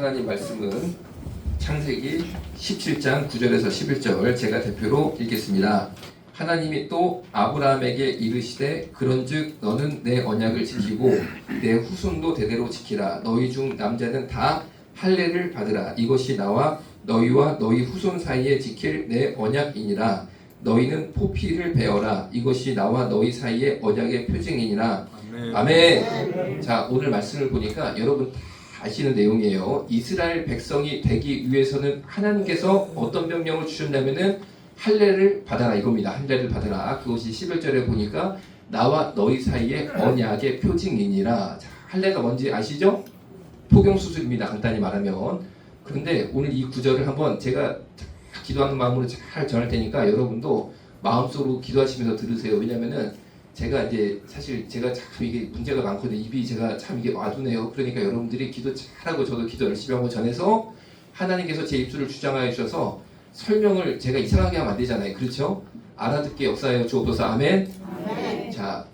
하나님 말씀은 창세기 17장 9절에서 11절 제가 대표로 읽겠습니다. 하나님이 또 아브라함에게 이르시되 그런즉 너는 내 언약을 지키고 내 후손도 대대로 지키라. 너희 중 남자는 다 할례를 받으라. 이것이 나와 너희와 너희 후손 사이에 지킬 내 언약이니라. 너희는 포피를 베어라. 이것이 나와 너희 사이에 언약의 표징이니라. 아멘. 아멘. 자, 오늘 말씀을 보니까 여러분 다 아시는 내용이에요. 이스라엘 백성이 되기 위해서는 하나님께서 어떤 명령을 주셨냐면은 할례를 받아라 이겁니다. 할례를 받아라. 그것이 11절에 보니까 나와 너희 사이에 언약의 표징이니라. 자, 할례가 뭔지 아시죠? 포경수술입니다. 간단히 말하면. 그런데 오늘 이 구절을 한번 제가 기도하는 마음으로 잘 전할 테니까 여러분도 마음속으로 기도하시면서 들으세요. 왜냐면은 제가 이제 사실 제가 참 이게 문제가 많거든요. 입이 제가 참 이게 와두네요. 그러니까 여러분들이 기도 잘하고 저도 기도 열심히 하고 전해서 하나님께서 제 입술을 주장하여 주셔서 설명을 제가 이상하게 하면 안 되잖아요. 그렇죠? 알아듣게 역사하여 주옵소서. 아멘. 아멘. 자,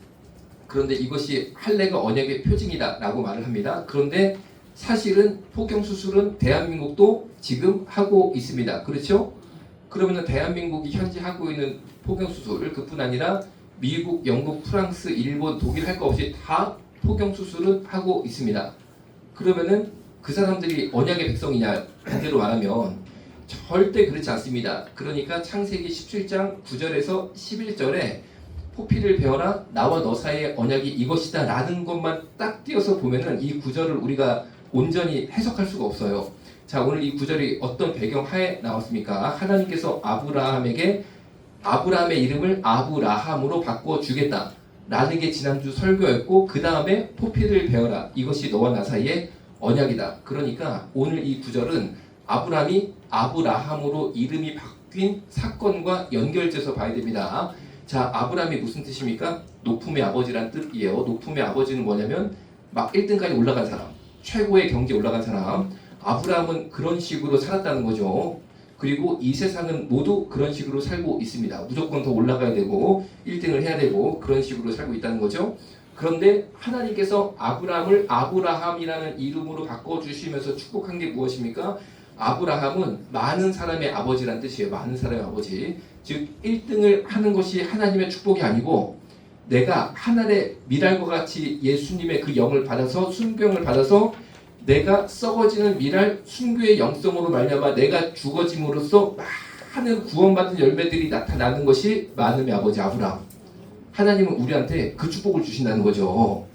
그런데 이것이 할례가 언약의 표징이다 라고 말을 합니다. 그런데 사실은 포경수술은 대한민국도 지금 하고 있습니다. 그렇죠? 그러면 대한민국이 현재 하고 있는 포경수술 그뿐 아니라 미국, 영국, 프랑스, 일본, 독일 할 거 없이 다 포경수술은 하고 있습니다. 그러면은 그 사람들이 언약의 백성이냐? 반대로 말하면 절대 그렇지 않습니다. 그러니까 창세기 17장 9절에서 11절에 포피를 베어라 나와 너 사이의 언약이 이것이다 라는 것만 딱 띄어서 보면은 이 구절을 우리가 온전히 해석할 수가 없어요. 자, 오늘 이 구절이 어떤 배경 하에 나왔습니까? 하나님께서 아브라함의 이름을 아브라함으로 바꿔주겠다 라는 게 지난주 설교였고 그 다음에 포피를 베어라 이것이 너와 나 사이의 언약이다. 그러니까 오늘 이 구절은 아브라함이 아브라함으로 이름이 바뀐 사건과 연결돼서 봐야 됩니다. 자, 아브라함이 무슨 뜻입니까? 높음의 아버지란 뜻이에요. 높음의 아버지는 뭐냐면 막 1등까지 올라간 사람, 최고의 경지에 올라간 사람. 아브라함은 그런 식으로 살았다는 거죠. 그리고 이 세상은 모두 그런 식으로 살고 있습니다. 무조건 더 올라가야 되고 1등을 해야 되고 그런 식으로 살고 있다는 거죠. 그런데 하나님께서 아브라함을 아브라함이라는 이름으로 바꿔주시면서 축복한 게 무엇입니까? 아브라함은 많은 사람의 아버지란 뜻이에요. 많은 사람의 아버지. 즉 1등을 하는 것이 하나님의 축복이 아니고 내가 하늘의 미랄과 같이 예수님의 그 영을 받아서 순교를 받아서 내가 썩어지는 미랄 순교의 영성으로 말미암아 내가 죽어짐으로써 많은 구원받은 열매들이 나타나는 것이 많음의 아버지 아브라함. 하나님은 우리한테 그 축복을 주신다는 거죠.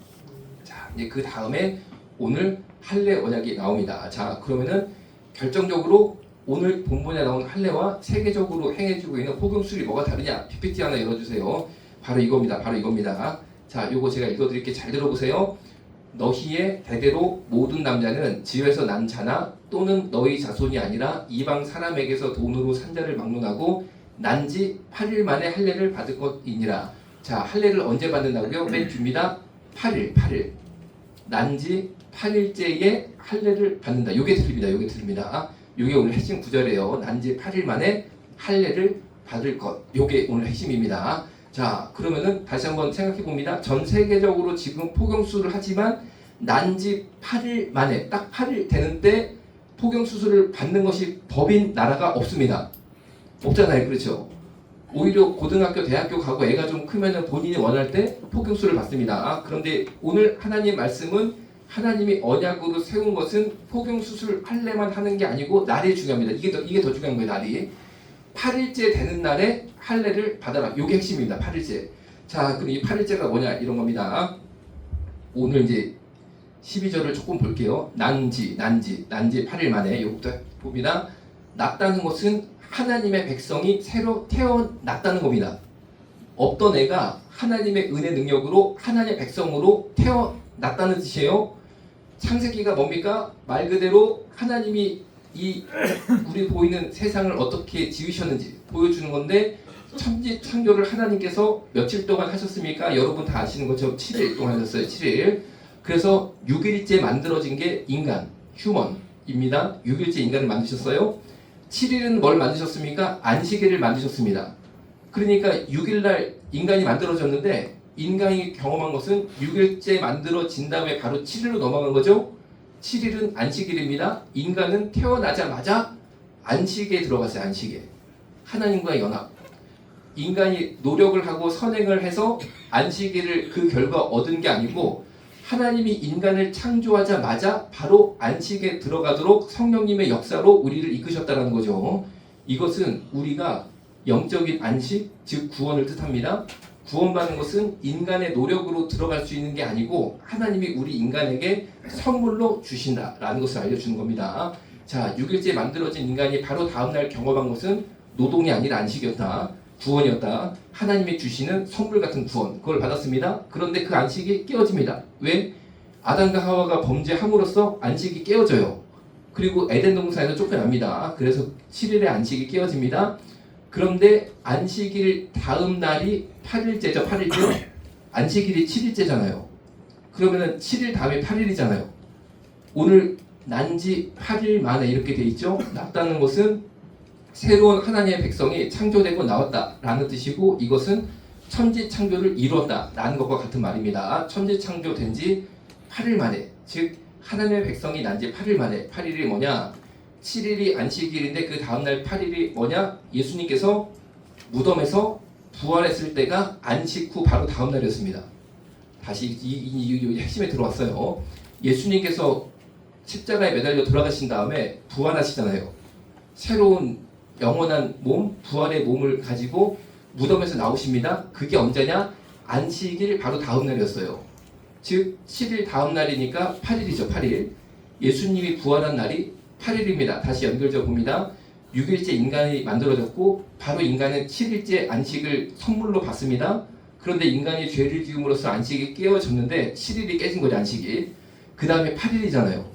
자, 이제 그 다음에 오늘 할례 언약이 나옵니다. 자, 그러면은 결정적으로 오늘 본문에 나온 할례와 세계적으로 행해지고 있는 포경술이 뭐가 다르냐? PPT 하나 열어주세요. 바로 이겁니다. 바로 이겁니다. 자, 요거 제가 읽어드릴게요. 잘 들어보세요. 너희의 대대로 모든 남자는 지위에서 난 자나 또는 너희 자손이 아니라 이방 사람에게서 돈으로 산자를 막론하고 난지 8일 만에 할례를 받을 것이니라. 자, 할례를 언제 받는다고요? 맨 뒤입니다. 8일. 난지 8일째에 할례를 받는다. 요게 틀립니다. 요게 오늘 핵심 구절이에요. 난지 8일 만에 할례를 받을 것. 요게 오늘 핵심입니다. 자, 그러면은 다시 한번 생각해 봅니다. 전 세계적으로 지금 포경수술을 하지만 난지 8일 만에 딱 8일 되는 때 포경수술을 받는 것이 법인 나라가 없습니다. 없잖아요. 그렇죠? 오히려 고등학교, 대학교 가고 애가 좀 크면은 본인이 원할 때 포경수술을 받습니다. 그런데 오늘 하나님 말씀은 하나님이 언약으로 세운 것은 포경수술 할례만 하는 게 아니고 날이 중요합니다. 이게 더 중요한 거예요. 날이. 8일째 되는 날에 할례를 받아라. 요게 핵심입니다. 8일째. 자, 그럼 이 8일째가 뭐냐 이런 겁니다. 오늘 이제 12절을 조금 볼게요. 난지 8일 만에 요것부터 봅니다. 났다는 것은 하나님의 백성이 새로 태어났다는 겁니다. 없던 애가 하나님의 은혜 능력으로 하나님의 백성으로 태어났다는 뜻이에요. 창세기가 뭡니까? 말 그대로 하나님이 이 우리 보이는 세상을 어떻게 지으셨는지 보여주는 건데 천지 창조를 하나님께서 며칠 동안 하셨습니까? 여러분 다 아시는 것처럼 7일 동안 하셨어요. 7일. 그래서 6일째 만들어진 게 인간, 휴먼입니다. 6일째 인간을 만드셨어요. 7일은 뭘 만드셨습니까? 안식일을 만드셨습니다. 그러니까 6일날 인간이 만들어졌는데 인간이 경험한 것은 6일째 만들어진 다음에 바로 7일로 넘어간 거죠. 7일은 안식일입니다. 인간은 태어나자마자 안식에 들어갔어요. 안식에. 하나님과의 연합. 인간이 노력을 하고 선행을 해서 안식일을 그 결과 얻은 게 아니고 하나님이 인간을 창조하자마자 바로 안식에 들어가도록 성령님의 역사로 우리를 이끄셨다는 거죠. 이것은 우리가 영적인 안식, 즉 구원을 뜻합니다. 구원받는 것은 인간의 노력으로 들어갈 수 있는 게 아니고 하나님이 우리 인간에게 선물로 주신다라는 것을 알려주는 겁니다. 자, 6일째 만들어진 인간이 바로 다음날 경험한 것은 노동이 아니라 안식이었다. 구원이었다. 하나님이 주시는 선물 같은 구원, 그걸 받았습니다. 그런데 그 안식이 깨어집니다. 왜? 아담과 하와가 범죄함으로써 안식이 깨어져요. 그리고 에덴 동산에서 쫓겨납니다. 그래서 7일의 안식이 깨어집니다. 그런데 안식일 다음 날이 8일째죠. 8일째. 안식일이 7일째잖아요. 그러면은 7일 다음에 8일이잖아요. 오늘 난지 8일 만에 이렇게 돼 있죠. 났다는 것은 새로운 하나님의 백성이 창조되고 나왔다라는 뜻이고, 이것은 천지 창조를 이루었다라는 것과 같은 말입니다. 천지 창조된 지 8일 만에, 즉 하나님의 백성이 난 지 8일 만에. 8일이 뭐냐? 7일이 안식일인데 그 다음날 8일이 뭐냐? 예수님께서 무덤에서 부활했을 때가 안식 후 바로 다음날이었습니다. 다시 이 핵심에 들어왔어요. 예수님께서 십자가에 매달려 돌아가신 다음에 부활하시잖아요. 새로운 영원한 몸, 부활의 몸을 가지고 무덤에서 나오십니다. 그게 언제냐? 안식일 바로 다음 날이었어요. 즉 7일 다음 날이니까 8일이죠. 8일. 예수님이 부활한 날이 8일입니다. 다시 연결져 봅니다. 6일째 인간이 만들어졌고 바로 인간은 7일째 안식을 선물로 받습니다. 그런데 인간이 죄를 지음으로써 안식이 깨어졌는데 7일이 깨진 거죠. 안식이. 그 다음에 8일이잖아요.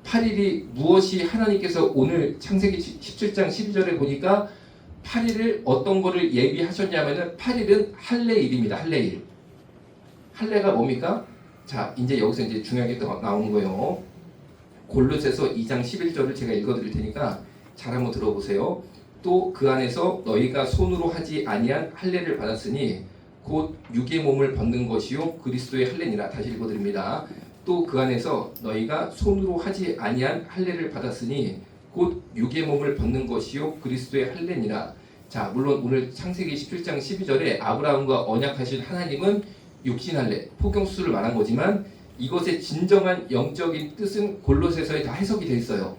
8일이 무엇이 하나님께서 오늘 창세기 17장 12절에 보니까 8일을 어떤 거를 예비하셨냐면은 8일은 할례일입니다. 할례일. 할례가 뭡니까? 자, 이제 여기서 이제 중요한 게 나오는 거예요. 골로새서 2장 11절을 제가 읽어드릴 테니까 잘 한번 들어보세요. 또 그 안에서 너희가 손으로 하지 아니한 할례를 받았으니 곧 육의 몸을 벗는 것이요 그리스도의 할례니라. 다시 읽어드립니다. 또 그 안에서 너희가 손으로 하지 아니한 할례를 받았으니 곧 육의 몸을 벗는 것이요 그리스도의 할례니라. 자, 물론 오늘 창세기 17장 12절에 아브라함과 언약하신 하나님은 육신 할례, 포경수술을 말한 거지만 이것의 진정한 영적인 뜻은 골로새서에 다 해석이 돼 있어요.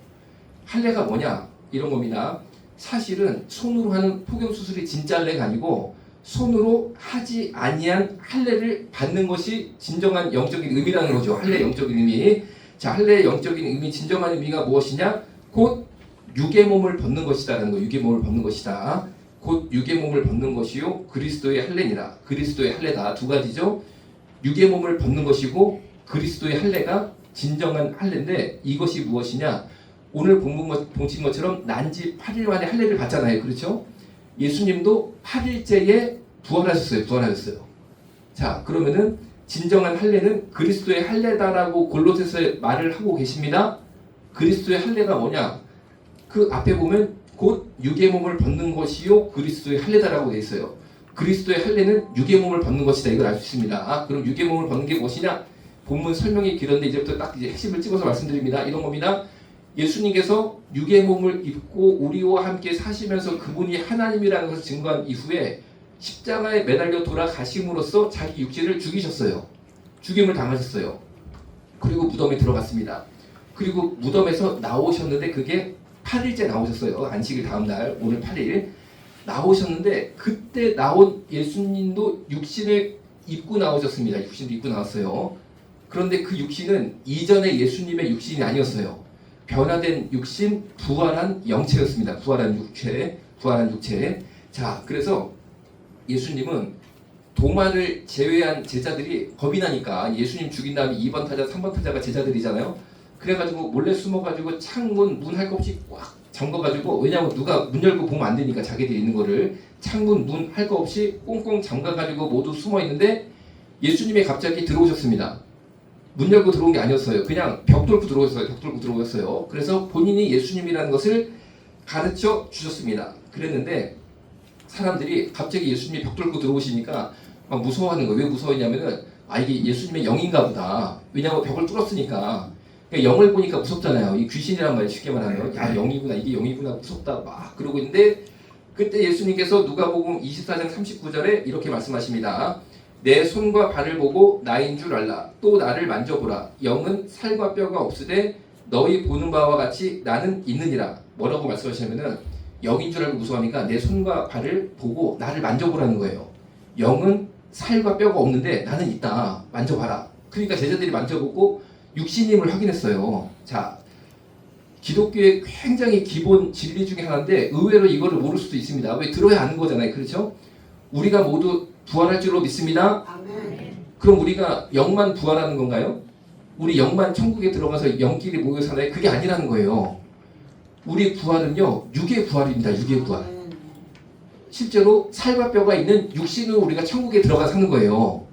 할례가 뭐냐? 이런 겁니다. 사실은 손으로 하는 포경수술이 진짜 할례가 아니고 손으로 하지 아니한 할례를 받는 것이 진정한 영적인 의미라는 거죠. 할례의 영적인 의미. 자, 할례의 영적인 의미, 진정한 의미가 무엇이냐? 곧 육의 몸을 벗는 것이다라는 거. 육의 몸을 벗는 것이다. 곧 육의 몸을 벗는 것이요 그리스도의 할례니라. 그리스도의 할례다. 두 가지죠. 육의 몸을 벗는 것이고 그리스도의 할례가 진정한 할례인데 이것이 무엇이냐? 오늘 보신 것처럼 난지 8일 만에 할례를 받잖아요. 그렇죠? 예수님도 8일째에 부활하셨어요. 자, 그러면은 진정한 할례는 그리스도의 할례다라고 골로새서에 말을 하고 계십니다. 그리스도의 할례가 뭐냐? 그 앞에 보면 곧 육의 몸을 벗는 것이요 그리스도의 할례다라고 돼 있어요. 그리스도의 할례는 육의 몸을 벗는 것이다. 이걸 알 수 있습니다. 아, 그럼 육의 몸을 벗는 게 무엇이냐? 본문 설명이 길었는데 이제부터 딱 이제 핵심을 찍어서 말씀드립니다. 이런 겁니다. 예수님께서 육의 몸을 입고 우리와 함께 사시면서 그분이 하나님이라는 것을 증거한 이후에 십자가에 매달려 돌아가심으로써 자기 육체를 죽이셨어요. 죽임을 당하셨어요. 그리고 무덤에 들어갔습니다. 그리고 무덤에서 나오셨는데 그게 8일째 나오셨어요. 안식일 다음 날, 오늘 8일 나오셨는데 그때 나온 예수님도 육신을 입고 나오셨습니다. 육신도 입고 나왔어요. 그런데 그 육신은 이전의 예수님의 육신이 아니었어요. 변화된 육신, 부활한 영체였습니다. 부활한 육체. 자, 그래서 예수님은 도마를 제외한 제자들이 겁이 나니까 예수님 죽인 다음에 2번 타자, 3번 타자가 제자들이잖아요. 그래가지고 몰래 숨어가지고 창문, 문 할 거 없이 꽉 잠가가지고, 왜냐하면 누가 문 열고 보면 안 되니까 자기들이 있는 거를 창문, 문 할 거 없이 꽁꽁 잠가가지고 모두 숨어 있는데 예수님이 갑자기 들어오셨습니다. 문 열고 들어온 게 아니었어요. 그냥 벽 뚫고 들어오셨어요. 그래서 본인이 예수님이라는 것을 가르쳐 주셨습니다. 그랬는데 사람들이 갑자기 예수님이 벽 뚫고 들어오시니까 막 무서워하는 거예요. 왜 무서워했냐면은 이게 예수님의 영인가 보다. 왜냐하면 벽을 뚫었으니까. 그러니까 영을 보니까 무섭잖아요. 이 귀신이란 말이 쉽게 말하면 야 영이구나 이게 영이구나 무섭다 막 그러고 있는데 그때 예수님께서 누가복음 24장 39절에 이렇게 말씀하십니다. 내 손과 발을 보고 나인 줄 알라. 또 나를 만져보라. 영은 살과 뼈가 없으되 너희 보는 바와 같이 나는 있느니라. 뭐라고 말씀하시냐면은 영인 줄 알고 무서워하니까 내 손과 발을 보고 나를 만져보라는 거예요. 영은 살과 뼈가 없는데 나는 있다. 만져봐라. 그러니까 제자들이 만져보고 육신임을 확인했어요. 자, 기독교의 굉장히 기본 진리 중에 하나인데 의외로 이거를 모를 수도 있습니다. 왜 들어야 아는 거잖아요. 그렇죠? 우리가 모두 부활할 줄로 믿습니다. 아멘. 그럼 우리가 영만 부활하는 건가요? 우리 영만 천국에 들어가서 영끼리 모여 사나요? 그게 아니라는 거예요. 우리 부활은요, 육의 부활입니다. 육의 부활. 실제로 살과 뼈가 있는 육신으로 우리가 천국에 들어가 사는 거예요.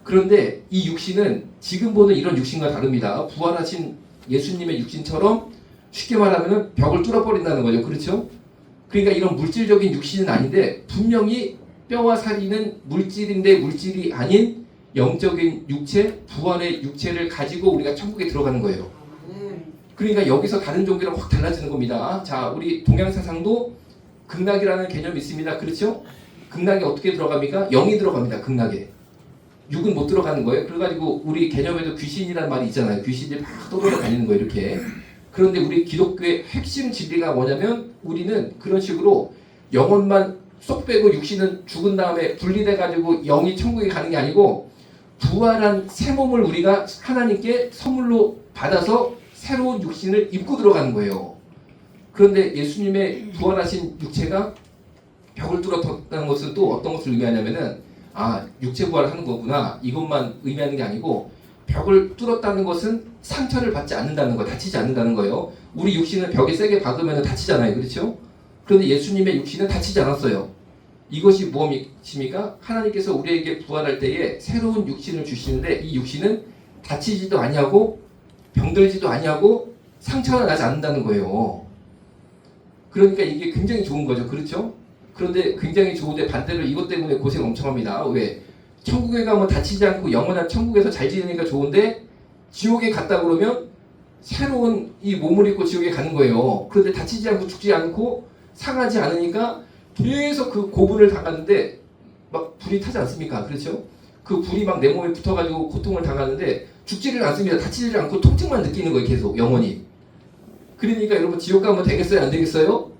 그런데 이 육신은 지금 보는 이런 육신과 다릅니다. 부활하신 예수님의 육신처럼 쉽게 말하면 벽을 뚫어버린다는 거죠. 그렇죠? 그러니까 이런 물질적인 육신은 아닌데 분명히 뼈와 살이는 물질인데 물질이 아닌 영적인 육체, 부활의 육체를 가지고 우리가 천국에 들어가는 거예요. 그러니까 여기서 다른 종교랑 확 달라지는 겁니다. 자, 우리 동양 사상도 극락이라는 개념이 있습니다. 그렇죠? 극락에 어떻게 들어갑니까? 영이 들어갑니다. 극락에. 육은 못 들어가는 거예요. 그래가지고 우리 개념에도 귀신이라는 말이 있잖아요. 귀신이 막 떠돌아다니는 거예요. 이렇게. 그런데 우리 기독교의 핵심 진리가 뭐냐면 우리는 그런 식으로 영혼만 쏙 빼고 육신은 죽은 다음에 분리돼가지고 영이 천국에 가는 게 아니고 부활한 새 몸을 우리가 하나님께 선물로 받아서 새로운 육신을 입고 들어가는 거예요. 그런데 예수님의 부활하신 육체가 벽을 뚫었다는 것은 또 어떤 것을 의미하냐면은 육체 부활하는 거구나 이것만 의미하는 게 아니고 벽을 뚫었다는 것은 상처를 받지 않는다는 거, 다치지 않는다는 거예요. 우리 육신은 벽에 세게 박으면 다치잖아요. 그렇죠? 그런데 예수님의 육신은 다치지 않았어요. 이것이 무엇입니까? 하나님께서 우리에게 부활할 때에 새로운 육신을 주시는데 이 육신은 다치지도 아니하고 병들지도 아니하고 상처가 나지 않는다는 거예요. 그러니까 이게 굉장히 좋은 거죠. 그렇죠? 그런데 굉장히 좋은데 반대로 이것 때문에 고생 엄청 합니다. 왜? 천국에 가면 다치지 않고 영원한 천국에서 잘 지내니까 좋은데 지옥에 갔다 그러면 새로운 이 몸을 입고 지옥에 가는 거예요. 그런데 다치지 않고 죽지 않고 상하지 않으니까 계속 그 고분을 당하는데 막 불이 타지 않습니까? 그렇죠? 그 불이 막 내 몸에 붙어가지고 고통을 당하는데 죽지를 않습니다. 다치지 않고 통증만 느끼는 거예요. 계속 영원히. 그러니까 여러분 지옥 가면 되겠어요? 안 되겠어요?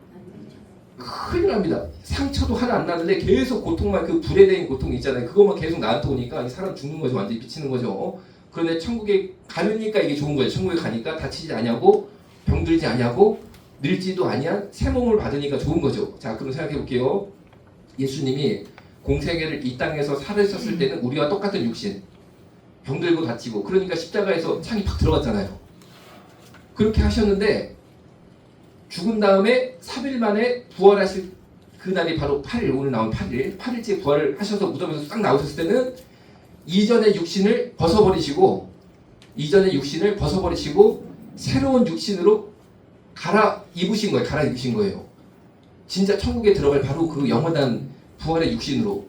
큰일 납니다. 상처도 하나 안 나는데 계속 고통만 그 불에 대한 고통이 있잖아요. 그것만 계속 나한테 오니까 사람 죽는 거죠. 완전히 미치는 거죠. 그런데 천국에 가려니까 이게 좋은 거예요. 천국에 가니까 다치지 아니하고 병들지 아니하고 늙지도 아니한 새 몸을 받으니까 좋은 거죠. 자, 그럼 생각해 볼게요. 예수님이 공생애를 이 땅에서 살으셨을 때는 우리와 똑같은 육신, 병들고 다치고 그러니까 십자가에서 창이 팍 들어갔잖아요. 그렇게 하셨는데 죽은 다음에 3일 만에 부활하실 그날이 바로 8일, 오늘 나온 8일째 부활을 하셔서 무덤에서 싹 나오셨을 때는 이전의 육신을 벗어버리시고 새로운 육신으로 갈아입으신 거예요. 진짜 천국에 들어갈 바로 그 영원한 부활의 육신으로.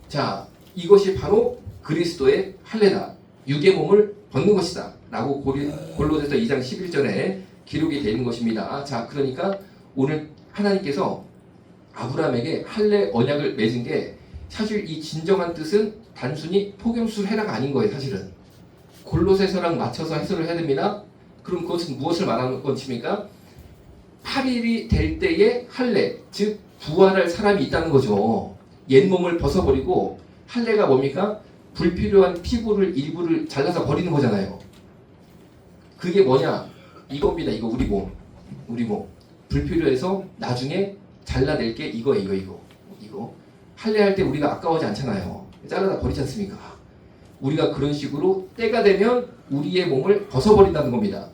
자, 이것이 바로 그리스도의 할례다. 육의 몸을 벗는 것이다. 라고 골로새서 2장 11절에 기록이 되어 있는 것입니다. 자, 그러니까 오늘 하나님께서 아브라함에게 할례 언약을 맺은 게 사실 이 진정한 뜻은 단순히 포경수술 해라가 아닌 거예요. 사실은 골로새서랑 맞춰서 해설을 해야 됩니다. 그럼 그것은 무엇을 말하는 것입니까? 8일이 될 때에 할례, 즉 부활할 사람이 있다는 거죠. 옛 몸을 벗어버리고 할례가 뭡니까? 불필요한 피부를 일부를 잘라서 버리는 거잖아요. 그게 뭐냐? 이겁니다. 이거 우리 몸. 불필요해서 나중에 잘라낼게 이거. 할례할 때 우리가 아까워하지 않잖아요. 잘라다 버리지 않습니까? 우리가 그런 식으로 때가 되면 우리의 몸을 벗어버린다는 겁니다.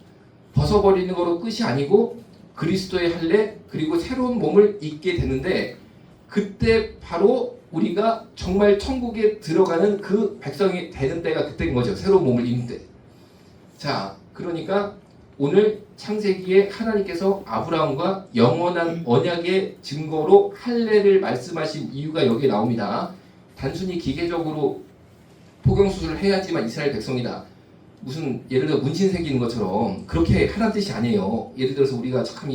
벗어버리는 거로 끝이 아니고 그리스도의 할례 그리고 새로운 몸을 입게 되는데 그때 바로 우리가 정말 천국에 들어가는 그 백성이 되는 때가 그때인 거죠. 새로운 몸을 입는 때. 자, 그러니까 오늘 창세기에 하나님께서 아브라함과 영원한 언약의 증거로 할례를 말씀하신 이유가 여기에 나옵니다. 단순히 기계적으로 포경수술을 해야지만 이스라엘 백성이다. 무슨 예를 들어 문신 새기는 것처럼 그렇게 하라는 뜻이 아니에요. 예를 들어서 우리가 참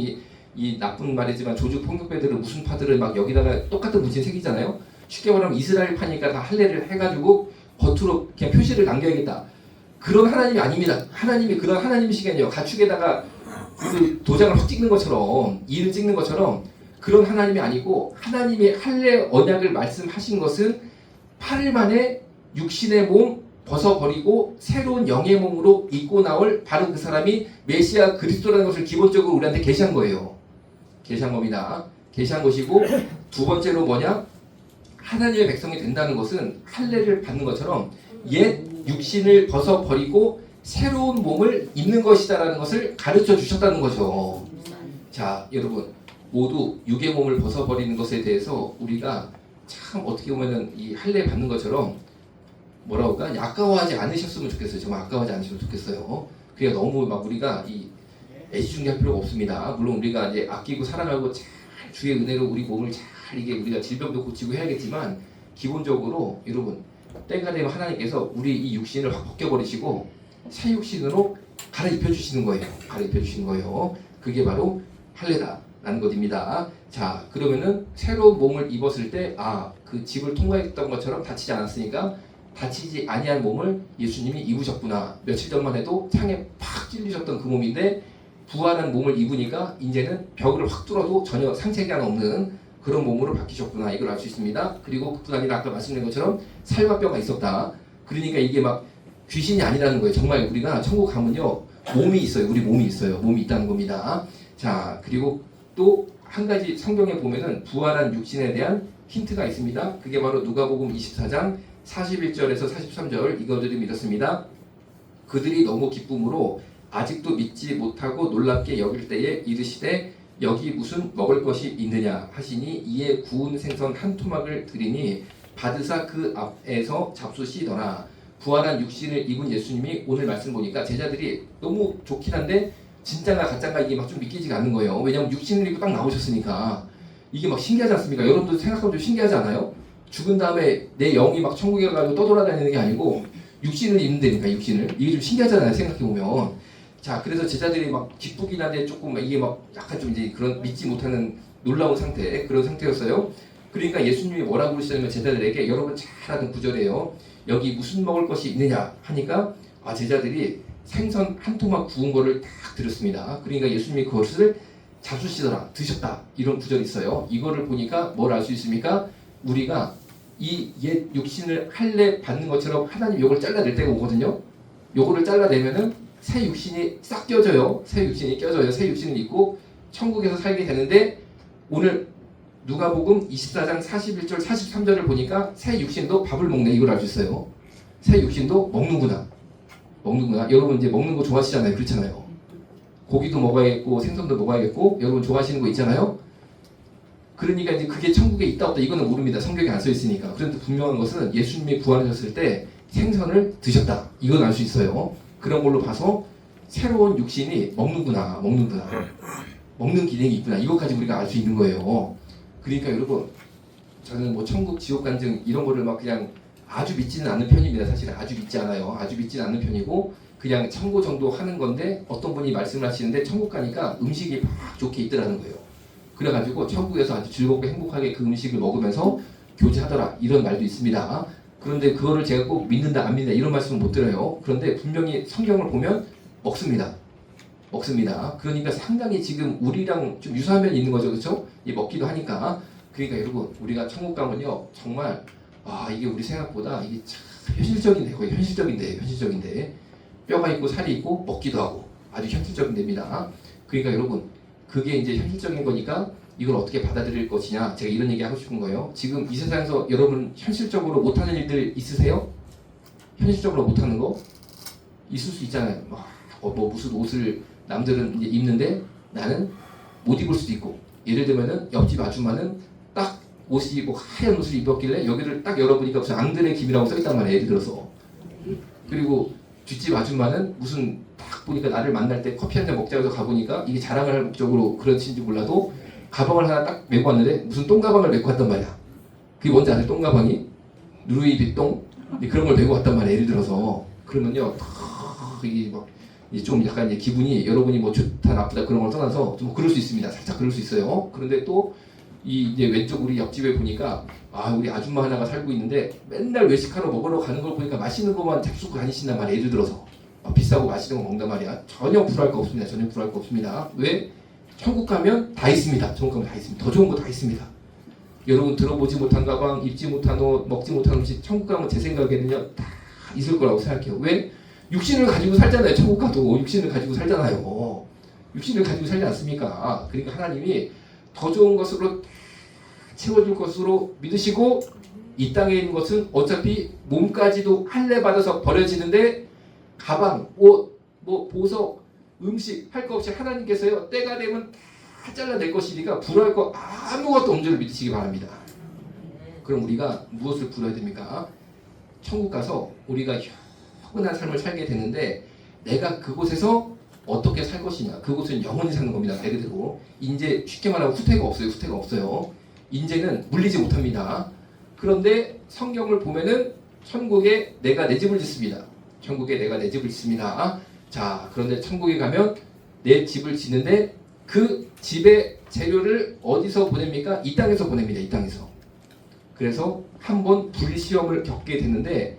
이 나쁜 말이지만 조주 폭력배들은 무슨 파들을 막 여기다가 똑같은 문신 새기잖아요. 쉽게 말하면 이스라엘 파니까 다 할례를 해가지고 겉으로 그냥 표시를 남겨야겠다. 그런 하나님이 아닙니다. 하나님이 그런 하나님이시겠네요. 가축에다가 그 도장을 확 찍는 것처럼 이를 찍는 것처럼 그런 하나님이 아니고 하나님이 할례 언약을 말씀하신 것은 8일 만에 육신의 몸 벗어버리고 새로운 영의 몸으로 입고 나올 바로 그 사람이 메시아 그리스도라는 것을 기본적으로 우리한테 계시한 거예요. 계시한 겁니다. 계시한 것이고 두 번째로 뭐냐? 하나님의 백성이 된다는 것은 할례를 받는 것처럼 옛 육신을 벗어버리고 새로운 몸을 입는 것이다라는 것을 가르쳐 주셨다는 거죠. 자, 여러분 모두 육의 몸을 벗어버리는 것에 대해서 우리가 참 어떻게 보면은 이 할례 받는 것처럼 뭐라고 할까? 아까워하지 않으셨으면 좋겠어요. 정말 아까워하지 않으셨으면 좋겠어요. 그게 너무 막 우리가 이 애지중지할 필요가 없습니다. 물론 우리가 이제 아끼고 사랑하고 잘 주의 은혜로 우리 몸을 잘 이게 우리가 질병도 고치고 해야겠지만 기본적으로 여러분 때가 되면 하나님께서 우리 이 육신을 확 벗겨버리시고 새 육신으로 갈아입혀 주시는 거예요. 갈아입혀 주시는 거예요. 그게 바로 할례다라는 것입니다. 자, 그러면은 새로운 몸을 입었을 때 그 집을 통과했던 것처럼 다치지 않았으니까 다치지 아니한 몸을 예수님이 입으셨구나. 며칠 전만 해도 창에 팍 찔리셨던 그 몸인데 부활한 몸을 입으니까 이제는 벽을 확 뚫어도 전혀 상처가 없는 그런 몸으로 바뀌셨구나. 이걸 알 수 있습니다. 그리고 그뿐 아니라 아까 말씀드린 것처럼 살과 뼈가 있었다. 그러니까 이게 막 귀신이 아니라는 거예요. 정말 우리가 천국 가면요 몸이 있어요. 우리 몸이 있어요. 몸이 있다는 겁니다. 자, 그리고 또 한 가지 성경에 보면은 부활한 육신에 대한 힌트가 있습니다. 그게 바로 누가복음 24장 41절에서 43절 이거들을 믿었습니다. 그들이 너무 기쁨으로 아직도 믿지 못하고 놀랍게 여길 때에 이르시되 여기 무슨 먹을 것이 있느냐 하시니 이에 구운 생선 한 토막을 드리니 받으사 그 앞에서 잡수시더라. 부활한 육신을 입은 예수님이 오늘 말씀 보니까 제자들이 너무 좋긴 한데 진짜가 가짜가 이게 막 좀 믿기지가 않는 거예요. 왜냐하면 육신을 입고 딱 나오셨으니까 이게 막 신기하지 않습니까? 여러분도 생각하면 좀 신기하지 않아요? 죽은 다음에 내 영이 막 천국에 가서 떠돌아다니는 게 아니고 육신을 입는다니까. 육신을 이게 좀 신기하잖아요. 생각해보면. 자, 그래서 제자들이 막 기쁘긴 한데 조금 이게 막 약간 좀 이제 그런 믿지 못하는 놀라운 상태, 그런 상태였어요. 그러니까 예수님이 뭐라고 그러시냐면 제자들에게 여러분 잘 아는 구절이에요. 여기 무슨 먹을 것이 있느냐 하니까 제자들이 생선 한 토막 구운 거를 딱 드렸습니다. 그러니까 예수님이 그것을 잡수시더라, 드셨다, 이런 구절이 있어요. 이거를 보니까 뭘 알 수 있습니까? 우리가 이 옛 육신을 할례 받는 것처럼 하나님 요걸 잘라낼 때가 오거든요. 요거를 잘라내면은 새 육신이 싹 껴져요. 새 육신이 껴져요. 새 육신을 입고 천국에서 살게 되는데 오늘 누가복음 24장 41절 43절을 보니까 새 육신도 밥을 먹네. 이걸 알 수 있어요. 새 육신도 먹는구나. 여러분 이제 먹는 거 좋아하시잖아요. 그렇잖아요. 고기도 먹어야겠고 생선도 먹어야겠고 여러분 좋아하시는 거 있잖아요. 그러니까 이제 그게 천국에 있다 없다 이거는 모릅니다. 성경에 안 써 있으니까. 그런데 분명한 것은 예수님이 부활하셨을 때 생선을 드셨다. 이건 알 수 있어요. 그런 걸로 봐서 새로운 육신이 먹는구나. 먹는 기능이 있구나. 이것까지 우리가 알 수 있는 거예요. 그러니까 여러분 저는 뭐 천국 지옥 간증 이런 거를 막 그냥 아주 믿지는 않는 편입니다. 사실은 아주 믿지 않아요. 아주 믿지는 않는 편이고 그냥 참고 정도 하는 건데 어떤 분이 말씀을 하시는데 천국 가니까 음식이 막 좋게 있더라는 거예요. 그래가지고 천국에서 아주 즐겁고 행복하게 그 음식을 먹으면서 교제하더라 이런 말도 있습니다. 그런데 그거를 제가 꼭 믿는다 안 믿는다 이런 말씀은 못 드려요. 그런데 분명히 성경을 보면 먹습니다. 그러니까 상당히 지금 우리랑 좀 유사한 면이 있는 거죠. 그렇죠? 이 먹기도 하니까. 그러니까 여러분 우리가 천국 가면요 정말 이게 우리 생각보다 이게 참 현실적인데 거의 현실적인데 뼈가 있고 살이 있고 먹기도 하고 아주 현실적인 데입니다. 그러니까 여러분 그게 이제 현실적인 거니까 이걸 어떻게 받아들일 것이냐 제가 이런 얘기 하고 싶은 거예요. 지금 이 세상에서 여러분 현실적으로 못하는 일들 있으세요? 현실적으로 못하는 거 있을 수 있잖아요. 뭐 무슨 옷을 남들은 이제 입는데 나는 못 입을 수도 있고 예를 들면은 옆집 아줌마는 딱 옷이 뭐 하얀 옷을 입었길래 여기를 딱 열어보니까 무슨 앙드레 김이라고 써있단 말이에요. 예를 들어서. 그리고 뒷집 아줌마는 무슨 딱 보니까 나를 만날 때 커피 한잔 먹자고 해서 가보니까 이게 자랑을 할 목적으로 그런지 몰라도 가방을 하나 딱 메고 왔는데 무슨 똥가방을 메고 왔단 말이야. 그게 뭔지 아세요? 똥가방이? 누르이비똥? 그런 걸 메고 왔단 말이에요. 예를 들어서. 그러면요 좀 약간 이제 기분이 여러분이 뭐 좋다 나쁘다 그런 걸 떠나서 좀 그럴 수 있습니다. 살짝 그럴 수 있어요. 그런데 또 이 이제 왼쪽 우리 옆집에 보니까 우리 아줌마 하나가 살고 있는데 맨날 외식하러 먹으러 가는 걸 보니까 맛있는 것만 잡수고 다니신단 말이야. 예를 들어서 비싸고 맛있는 거 먹는단 말이야. 전혀 불할 거 없습니다. 전혀 불할 거 없습니다. 왜? 천국 가면 다 있습니다. 천국 가면 다 있습니다. 더 좋은 거 다 있습니다. 여러분 들어보지 못한 가방, 입지 못한 옷, 먹지 못한 음식 천국 가면 제 생각에는요 다 있을 거라고 생각해요. 왜? 육신을 가지고 살잖아요. 천국 가도 육신을 가지고 살잖아요. 육신을 가지고 살지 않습니까? 그러니까 하나님이 더 좋은 것으로 채워줄 것으로 믿으시고 이 땅에 있는 것은 어차피 몸까지도 할례 받아서 버려지는데 가방, 옷, 뭐 보석, 음식 할 거 없이 하나님께서요 때가 되면 다 잘라낼 것이니까 불할 거 아무것도 없는 줄 믿으시기 바랍니다. 그럼 우리가 무엇을 불어야 됩니까? 천국 가서 우리가 평온한 삶을 살게 되는데 내가 그곳에서 어떻게 살 것이냐. 그곳은 영원히 사는 겁니다. 말 그대로. 인재 쉽게 말하면 후퇴가 없어요. 후퇴가 없어요. 인재는 물리지 못합니다. 그런데 성경을 보면은 천국에 내가 내 집을 짓습니다. 천국에 내가 내 집을 짓습니다. 자, 그런데 천국에 가면 내 집을 짓는데 그 집의 재료를 어디서 보냅니까? 이 땅에서 보냅니다. 이 땅에서. 그래서 한번 불시험을 겪게 되는데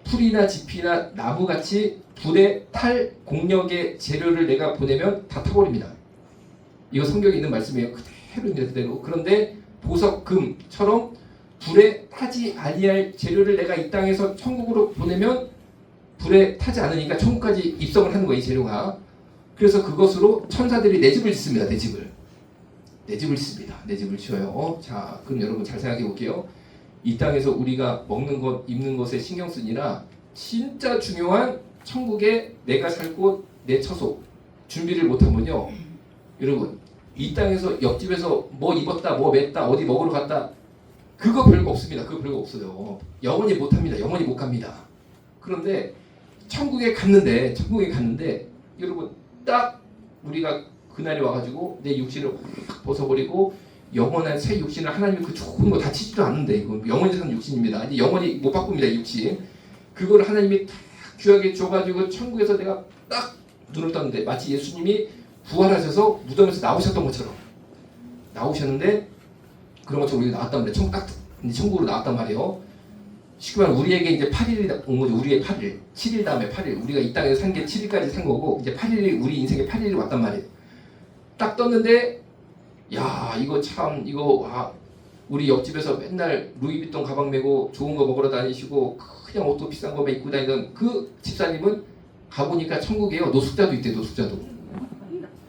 풀이나 짚이나 나무같이 불에 탈 공력의 재료를 내가 보내면 다 타버립니다. 이거 성경에 있는 말씀이에요. 그대로입니다. 그대로. 그런데 보석, 금처럼 불에 타지 아니할 재료를 내가 이 땅에서 천국으로 보내면 불에 타지 않으니까 천국까지 입성을 하는 거예요. 이 재료가. 그래서 그것으로 천사들이 내 집을 짓습니다. 내 집을. 내 집을 짓습니다. 내 집을 지어요. 자, 그럼 여러분 잘 생각해 볼게요. 이 땅에서 우리가 먹는 것, 입는 것에 신경 쓰니라 진짜 중요한 천국에 내가 살 곳, 내 처소 준비를 못하면요. 여러분 이 땅에서 옆집에서 뭐 입었다, 뭐 맸다, 어디 먹으러 갔다 그거 별거 없습니다. 그거 별거 없어요. 영원히 못합니다. 영원히 못 갑니다. 그런데 천국에 갔는데 여러분 딱 우리가 그날이 와가지고 내 육신을 확 벗어버리고 영원한 새 육신을 하나님이 그 좋은 거 다치지도 않는데 이거 영원히 사는 육신입니다. 이제 영원히 못 바꿉니다. 이 육신. 그걸 하나님이 딱 귀하게 줘가지고 천국에서 내가 딱 눈을 떴는데 마치 예수님이 부활하셔서 무덤에서 나오셨던 것처럼 나오셨는데 그런 것처럼 우리가 나왔단 말이에요. 천국으로 나왔단 말이에요. 쉽게 말하면 우리에게 이제 8일이 온 거죠. 우리의 8일. 7일 다음에 8일. 우리가 이 땅에서 산 게 7일까지 산 거고 이제 8일이 우리 인생에 8일이 왔단 말이에요. 딱 떴는데 야 이거 참 이거 우리 옆집에서 맨날 루이비통 가방 메고 좋은 거 먹으러 다니시고 그냥 옷도 비싼 거만 입고 다니던 그 집사님은 가보니까 천국에요. 노숙자도 있대. 노숙자도.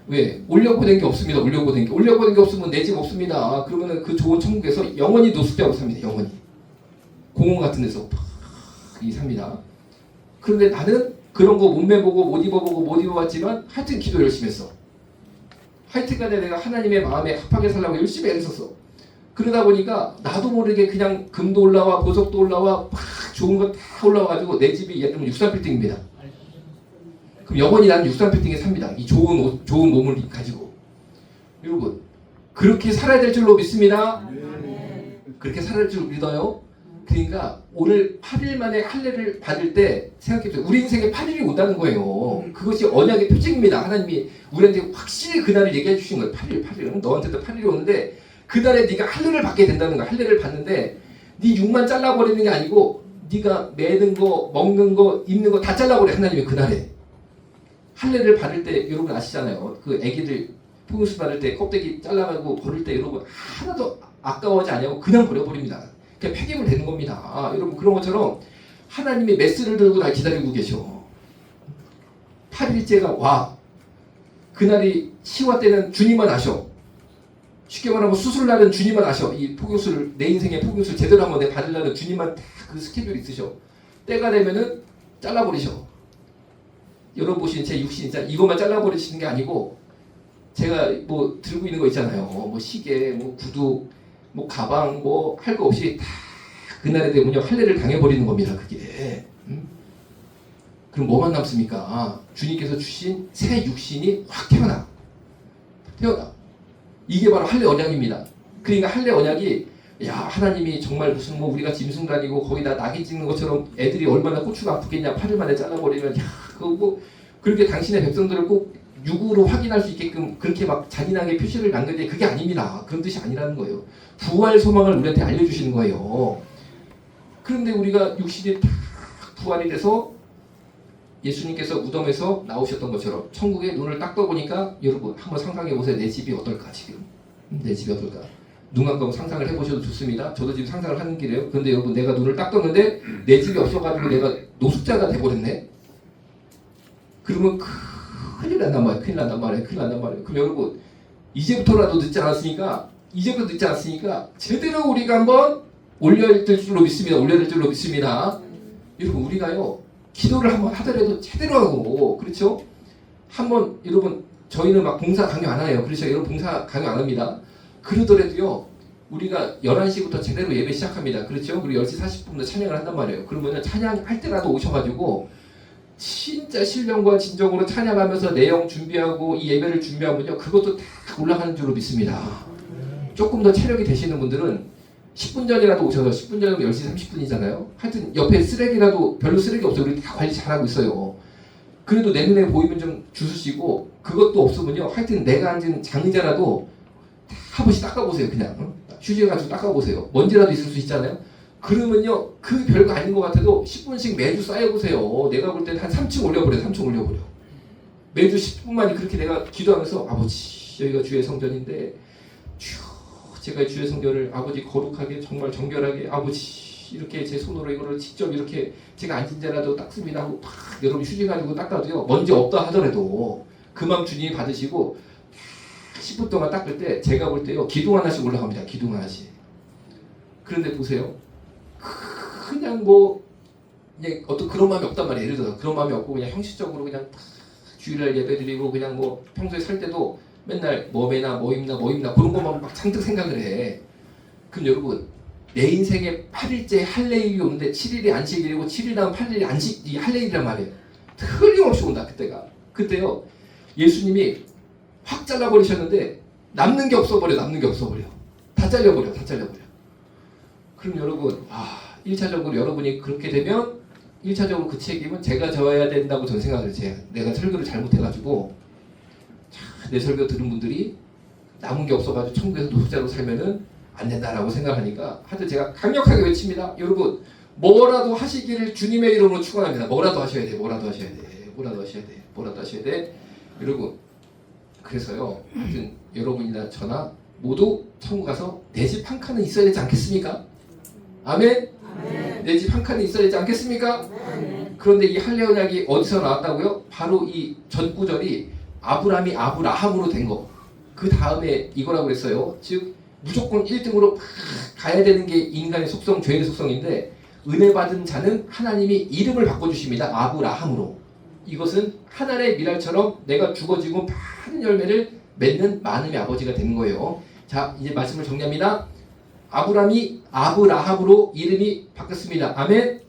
왜? 올려보낸 게 없습니다. 올려보낸 게 없으면 내 집 없습니다. 그러면은 그 좋은 천국에서 영원히 노숙자로 삽니다. 영원히. 공원 같은 데서 삽니다. 그런데 나는 그런 거 못 매보고 못 입어보고 못 입어봤지만 하여튼 기도 열심히 했어. 하여튼간에 내가 하나님의 마음에 합하게 살려고 열심히 애썼어. 그러다 보니까 나도 모르게 그냥 금도 올라와 보석도 올라와 막 좋은 거 다 올라와가지고 내 집이 예를 들면 63빌딩입니다. 그럼 영원히 나는 63빌딩에 삽니다. 이 좋은 옷, 좋은 몸을 가지고. 여러분 그렇게 살아야 될 줄로 믿습니다. 그렇게 살아야 될 줄 믿어요. 그러니까 오늘 8일 만에 할례를 받을 때 생각해보세요. 우리 인생에 8일이 온다는 거예요. 그것이 언약의 표징입니다. 하나님이 우리한테 확실히 그날을 얘기해 주신 거예요. 8일. 너한테도 8일이 오는데 그날에 네가 할례를 받게 된다는 거야. 할례를 받는데 네 육만 잘라버리는 게 아니고 네가 매는 거, 먹는 거, 입는 거 다 잘라버려. 하나님이 그날에. 할례를 받을 때 여러분 아시잖아요. 그 애기들 포용수 받을 때 껍데기 잘라가지고 버릴 때 여러분 하나도 아까워하지 않냐고 그냥 버려버립니다. 그냥 폐기물 되는 겁니다. 여러분 그런 것처럼 하나님이 메스를 들고 날 기다리고 계셔. 8일째가 와. 그날이 시와 때는 주님만 아셔. 쉽게 말하면 수술날은 주님만 아셔. 이 포교수를 내 인생의 포교수를 제대로 한번 내 받으려는 주님만 다 그 스케줄이 있으셔. 때가 되면은 잘라버리셔. 여러분 보시는 제 육신 진짜 이것만 잘라버리시는 게 아니고 제가 뭐 들고 있는 거 있잖아요. 뭐 시계, 뭐 구두, 뭐 가방, 뭐 할 거 없이 다 그날에 되면요 할례를 당해버리는 겁니다. 그게. 그럼 뭐만 남습니까? 주님께서 주신 새 육신이 확 태어나. 이게 바로 할례 언약입니다. 그러니까 할례 언약이 야 하나님이 정말 무슨 뭐 우리가 짐승 다니고 거기다 낙이 찍는 것처럼 애들이 얼마나 고추가 아프겠냐 8일 만에 잘라버리면 야 그거 뭐 그렇게 당신의 백성들을 꼭 육으로 확인할 수 있게끔 그렇게 막 잔인하게 표시를 남겼는데 그게 아닙니다. 그런 뜻이 아니라는 거예요. 부활 소망을 우리한테 알려주시는 거예요. 그런데 우리가 육신이 다 부활이 돼서 예수님께서 무덤에서 나오셨던 것처럼 천국에 눈을 딱 떠보니까 여러분 한번 상상해 보세요. 내 집이 어떨까 지금? 내 집이 어떨까? 눈 감고 상상을 해보셔도 좋습니다. 저도 지금 상상을 하는 길이에요. 그런데 여러분 내가 눈을 딱 떴는데 내 집이 없어가지고 내가 노숙자가 돼버렸네? 그러면 큰일 난단 말이에요. 큰일 난단 말이에요. 큰일 난단 말이에요. 그럼 여러분 이제부터 늦지 않았으니까 제대로 우리가 한번 올려야 될 줄로 믿습니다. 여러분 우리가요 기도를 한번 하더라도 제대로 하고 그렇죠? 한번 여러분 저희는 막 봉사 강요 안 해요. 그렇죠? 여러분 봉사 강요 안 합니다. 그러더라도요 우리가 11시부터 제대로 예배 시작합니다. 그렇죠? 그리고 10시 40분부터 찬양을 한단 말이에요. 그러면 찬양할 때라도 오셔가지고 진짜 신령과 진정으로 찬양하면서 내용 준비하고 이 예배를 준비하면요 그것도 다 올라가는 줄로 믿습니다. 조금 더 체력이 되시는 분들은 10분 전이라도 오셔서 10분 전이면 10시 30분이잖아요. 하여튼 옆에 쓰레기라도 별로 쓰레기 없어요. 우리 다 관리 잘하고 있어요. 그래도 내 눈에 보이면 좀 주시고 그것도 없으면요 하여튼 내가 앉은 장의자라도 한 번씩 닦아보세요. 그냥 휴지 가지고 닦아보세요. 먼지라도 있을 수 있잖아요. 그러면요 그 별거 아닌 것 같아도 10분씩 매주 쌓여보세요. 내가 볼 때는 한 3층 올려버려. 매주 10분만이 그렇게 내가 기도하면서 아버지 여기가 주의 성전인데 제가 주의 성전을 아버지 거룩하게 정말 정결하게 아버지 이렇게 제 손으로 이거를 직접 이렇게 제가 앉은 자라도 닦습니다 하고 팍 여러분 휴지 가지고 닦아도요 먼지 없다 하더라도 그 마음 주님이 받으시고 10분 동안 닦을 때 제가 볼 때요 기둥 하나씩 올라갑니다. 기둥 하나씩. 그런데 보세요. 그냥 뭐 그냥 어떤 그런 마음이 없단 말이에요. 예를 들어서 그런 마음이 없고 그냥 형식적으로 그냥 주일날 예배드리고 그냥 뭐 평소에 살 때도 맨날 뭐 매나 뭐 입나 그런 것만 막 잔뜩 생각을 해. 그럼 여러분 내 인생에 8일째 할례일이 오는데 7일이 안식일이고 7일 다음 8일이 안식 할례일이란 말이에요. 틀림없이 온다 그때요 예수님이 확 잘라버리셨는데 남는 게 없어버려. 다 잘려버려. 그럼 여러분 1차적으로 여러분이 그렇게 되면 1차적으로 그 책임은 제가 져야 된다고 저는 생각을 해요. 내가 설교를 잘못해가지고 내 설교 들은 분들이 남은 게 없어가지고 천국에서 노숙자로 살면은 안 된다라고 생각하니까 하여튼 제가 강력하게 외칩니다. 여러분 뭐라도 하시기를 주님의 이름으로 축원합니다. 뭐라도 하셔야 돼. 여러분 그래서요 하여튼 여러분이나 저나 모두 천국 가서 내 집 한 칸은 있어야 되지 않겠습니까? 아멘? 내 집 한 칸은 있어야 되지 않겠습니까? 그런데 이 할례 언약이 어디서 나왔다고요? 바로 이 전 구절이 아브라함이 아브라함으로 된 거. 그 다음에 이거라고 그랬어요. 즉 무조건 1등으로 가야 되는 게 인간의 속성, 죄의 속성인데 은혜 받은 자는 하나님이 이름을 바꿔주십니다. 아브라함으로. 이것은 하늘의 미랄처럼 내가 죽어지고 많은 열매를 맺는 많음의 아버지가 되는 거예요. 자 이제 말씀을 정리합니다. 아브라함이 아브라함으로 이름이 바뀌었습니다. 아멘?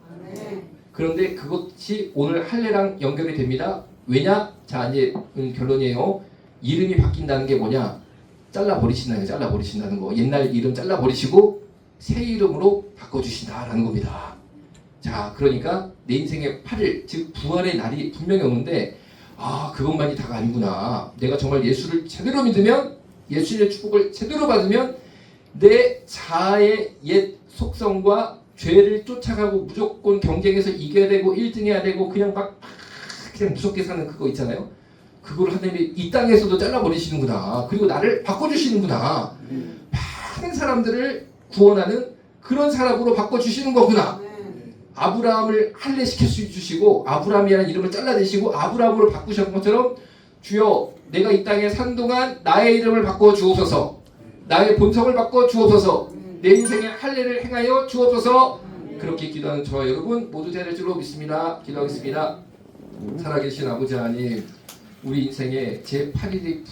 그런데 그것이 오늘 할례랑 연결이 됩니다. 왜냐? 자 이제 결론이에요. 이름이 바뀐다는 게 뭐냐? 잘라버리신다는 거. 옛날 이름 잘라버리시고 새 이름으로 바꿔주신다라는 겁니다. 자 그러니까 내 인생의 8일 즉 부활의 날이 분명히 오는데 그것만이 다가 아니구나. 내가 정말 예수를 제대로 믿으면 예수의 축복을 제대로 받으면 내 자아의 옛 속성과 죄를 쫓아가고 무조건 경쟁해서 이겨야 되고 1등 해야 되고 그냥 무섭게 사는 그거 있잖아요. 그걸 하나님이 이 땅에서도 잘라버리시는구나. 그리고 나를 바꿔주시는구나. 많은 사람들을 구원하는 그런 사람으로 바꿔주시는 거구나. 아브라함을 할례시켜 주시고 아브라함이라는 이름을 잘라내시고 아브라함으로 바꾸셨던 것처럼 주여 내가 이 땅에 산 동안 나의 이름을 바꿔 주옵소서. 나의 본성을 바꿔 주옵소서. 내 인생의 할례를 행하여 주옵소서. 그렇게 기도하는 저와 여러분 모두 되는 줄로 믿습니다. 기도하겠습니다. 살아계신 아버지 하나님, 우리 인생에 제8일이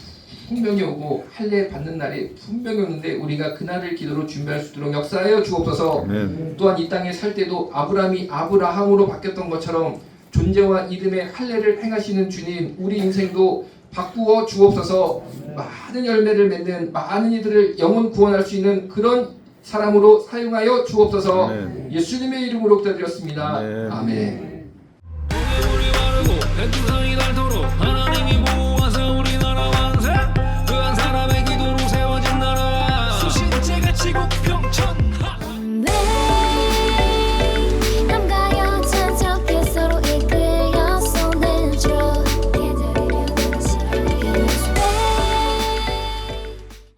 분명히 오고 할례 받는 날이 분명히 오는데 우리가 그날을 기도로 준비할 수 있도록 역사하여 주옵소서. 아멘. 또한 이 땅에 살 때도 아브라함이 아브라함으로 바뀌었던 것처럼 존재와 이름의 할례를 행하시는 주님, 우리 인생도 바꾸어 주옵소서. 많은 열매를 맺는 많은 이들을 영혼 구원할 수 있는 그런 사람으로 사용하여 주옵소서. 아멘. 예수님의 이름으로 기도드렸습니다. 아멘. 아멘. 우리 바르고 백두산이 닳도록 하나님이